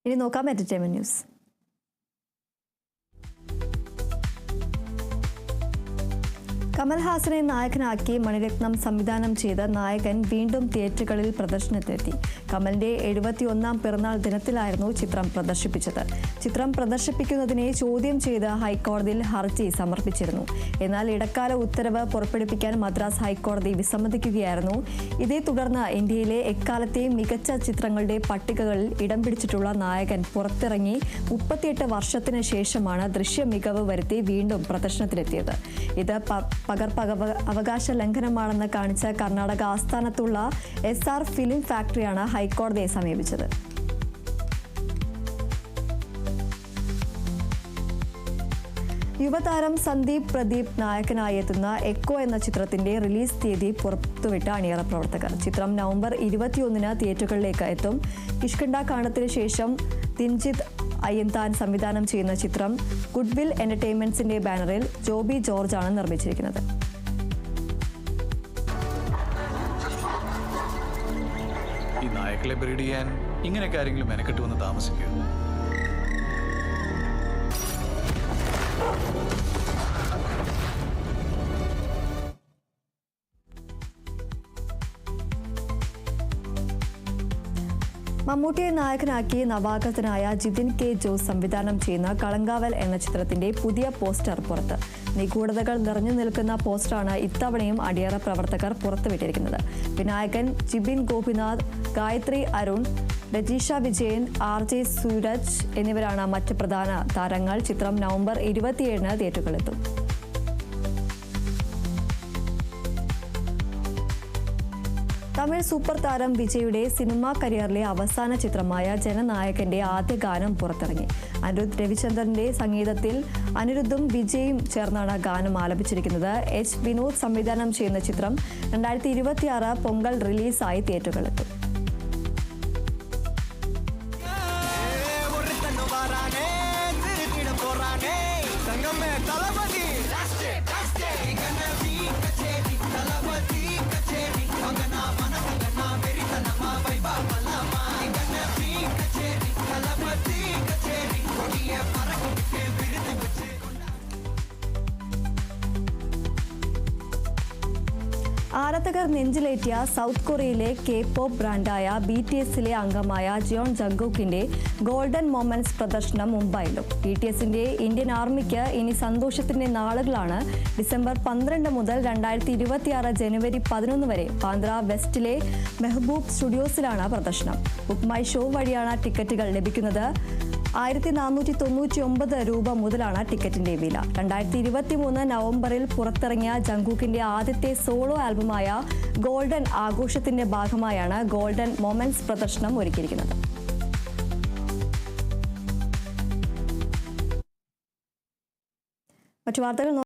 ഇനി നോക്കാം entertainment news. കമൽഹാസനെ നായകനാക്കി മണിരത്നം സംവിധാനം ചെയ്ത നായകൻ വീണ്ടും തിയേറ്ററുകളിൽ പ്രദർശനത്തിലെത്തി. കമലിന്റെ 71ാം പിറന്നാൾ ദിനത്തിലായിരുന്നു ചിത്രം പ്രദർശിപ്പിച്ചത്. ചിത്രം പ്രദർശിപ്പിക്കുന്നതിനെ ചോദ്യം ചെയ്ത് ഹൈക്കോടതിയിൽ ഹർജി സമർപ്പിച്ചിരുന്നു. എന്നാൽ ഇടക്കാല ഉത്തരവ് പുറപ്പെടുവിക്കാൻ മദ്രാസ് ഹൈക്കോടതി വിസമ്മതിക്കുകയായിരുന്നു. ഇതേ തുടർന്ന് ഇന്ത്യയിലെ എക്കാലത്തെയും മികച്ച ചിത്രങ്ങളുടെ പട്ടികകളിൽ ഇടം പിടിച്ചിട്ടുള്ള നായകൻ പുറത്തിറങ്ങി 38 വർഷത്തിന് ശേഷമാണ് ദൃശ്യ മികവ് വരുത്തി വീണ്ടും പ്രദർശനത്തിലെത്തിയത്. ഇത് അവകാശ ലംഘനമാണെന്ന് കാണിച്ച കർണാടക ആസ്ഥാനത്തുള്ള SR ഫിലിം ഫാക്ടറിയാണ് ഹൈക്കോടതിയെ സമീപിച്ചത്. യുവതാരം സന്ദീപ് പ്രദീപ് നായകനായി എത്തുന്ന എക്കോ എന്ന ചിത്രത്തിന്റെ റിലീസ് തീയതി പുറത്തുവിട്ട അണിയറ പ്രവർത്തകർ. ചിത്രം നവംബർ 21-ന് തിയേറ്ററുകളിലേക്ക് എത്തും. കിഷ്കിന്ധ കാണ്ഡത്തിന് ശേഷം ദിൻജിത്ത് അയ്യന്താൻ സംവിധാനം ചെയ്യുന്ന ചിത്രം ഗുഡ്വിൽ എന്റർടൈൻമെന്റ്സിന്റെ ബാനറിൽ ജോബി ജോർജ് ആണ് നിർമ്മിച്ചിരിക്കുന്നത്. ഈ നായകളെ ബ്രീഡ് ചെയ്യാൻ ഇങ്ങനെയൊക്കെ ആരെങ്കിലും മെനക്കെട്ട് വന്ന് താമസിക്കുക? മമ്മൂട്ടിയെ നായകനാക്കി നവാഗതനായ ജിതിൻ കെ ജോസ് സംവിധാനം ചെയ്യുന്ന കളങ്കാവൽ എന്ന ചിത്രത്തിന്റെ പുതിയ പോസ്റ്റർ പുറത്ത്. നിഗൂഢതകൾ നിറഞ്ഞു നിൽക്കുന്ന പോസ്റ്ററാണ് ഇത്തവണയും അണിയറ പ്രവർത്തകർ പുറത്തുവിട്ടിരിക്കുന്നത്. വിനായകൻ, ജിബിൻ ഗോപിനാഥ്, ഗായത്രി അരുൺ, രജീഷ വിജയൻ, RJ സൂരജ് എന്നിവരാണ് മറ്റ് പ്രധാന താരങ്ങൾ. ചിത്രം നവംബർ 27-ന് തിയേറ്ററുകളിലെത്തും. തമിഴ് സൂപ്പർ താരം വിജയുടെ സിനിമാ കരിയറിലെ അവസാന ചിത്രമായ ജനനായകന്റെ ആദ്യ ഗാനം പുറത്തിറങ്ങി. അനിരുദ്ധ് രവിചന്ദ്രന്റെ സംഗീതത്തിൽ അനിരുദ്ധും വിജയും ചേർന്നാണ് ഗാനം ആലപിച്ചിരിക്കുന്നത്. H. വിനോദ് സംവിധാനം ചെയ്യുന്ന ചിത്രം 2026 പൊങ്കൽ റിലീസായി തിയേറ്ററുകളിലെത്തും. ആരാധകർ നെഞ്ചിലേറ്റിയ സൗത്ത് കൊറിയയിലെ K-pop ബ്രാൻഡായ BTSലെ അംഗമായ ജിയോൺ ജംഗുക്കിന്റെ ഗോൾഡൻ മൊമെന്റ്സ് പ്രദർശനം മുംബൈയിലും. BTSന്റെ ഇന്ത്യൻ ആർമിക്ക് ഇനി സന്തോഷത്തിന്റെ നാളുകളാണ്. ഡിസംബർ 12 മുതൽ 2026 ജനുവരി 11 വരെ ബാന്ദ്ര വെസ്റ്റിലെ മെഹബൂബ് സ്റ്റുഡിയോസിലാണ് പ്രദർശനം. ബുക്ക് മൈ ഷോ വഴിയാണ് ടിക്കറ്റുകൾ ലഭിക്കുന്നത്. 1499 രൂപ മുതലാണ് ടിക്കറ്റിന്റെ വില. 2023 നവംബറിൽ പുറത്തിറങ്ങിയ ജംഗുക്കിന്റെ ആദ്യത്തെ സോളോ ആൽബമായ ഗോൾഡൻ ആഘോഷത്തിന്റെ ഭാഗമായാണ് ഗോൾഡൻ മൊമെന്റ്സ് പ്രദർശനം ഒരുക്കിയിരിക്കുന്നത്. മറ്റു വാർത്തകൾ